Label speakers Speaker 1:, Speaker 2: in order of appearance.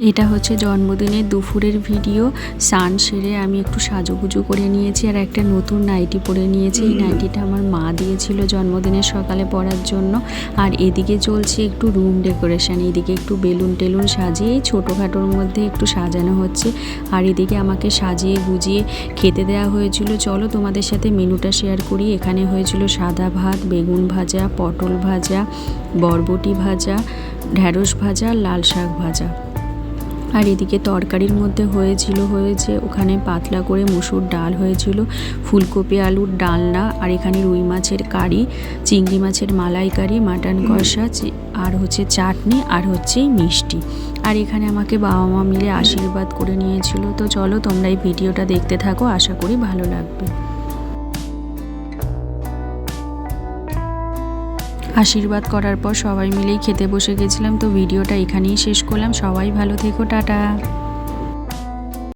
Speaker 1: এটা হচ্ছে জন্মদিনের দুপুরের ভিডিও। স্নান সেরে আমি একটু সাজুগুজু করে নিয়েছি আর একটা নতুন নাইটি পরে নিয়েছি। এই নাইটিটা আমার মা দিয়েছিল জন্মদিনের সকালে পরার জন্য। আর এদিকে চলছে একটু রুম ডেকোরেশন, এদিকে একটু বেলুন টেলুন সাজিয়ে ছোটোখাটোর মধ্যে একটু সাজানো হচ্ছে। আর এদিকে আমাকে সাজিয়ে গুজিয়ে খেতে দেওয়া হয়েছিল। চলো তোমাদের সাথে মেনুটা শেয়ার করি। এখানে হয়েছিল সাদা ভাত, বেগুন ভাজা, পটল ভাজা, বরবটি ভাজা, ঢ্যাঁড়স ভাজা, লাল শাক ভাজা। আর এদিকে তরকারির মধ্যে হয়েছে ওখানে পাতলা করে মসুর ডাল হয়েছিল, ফুলকপি আলুর ডালনা, আর এখানে রুই মাছের কারি, চিংড়ি মাছের মালাইকারি, মাটন কষা, আর হচ্ছে চাটনি, আর হচ্ছে মিষ্টি। আর এখানে আমাকে বাবা মা মিলে আশীর্বাদ করে নিয়েছিল। তো চলো তোমরা এই ভিডিওটা দেখতে থাকো, আশা করি ভালো লাগবে। আশীর্বাদ করার পর সবাই মিলেই খেতে বসে গেছিলাম। তো ভিডিওটা এখানেই শেষ করলাম। সবাই ভালো থেকো, টাটা।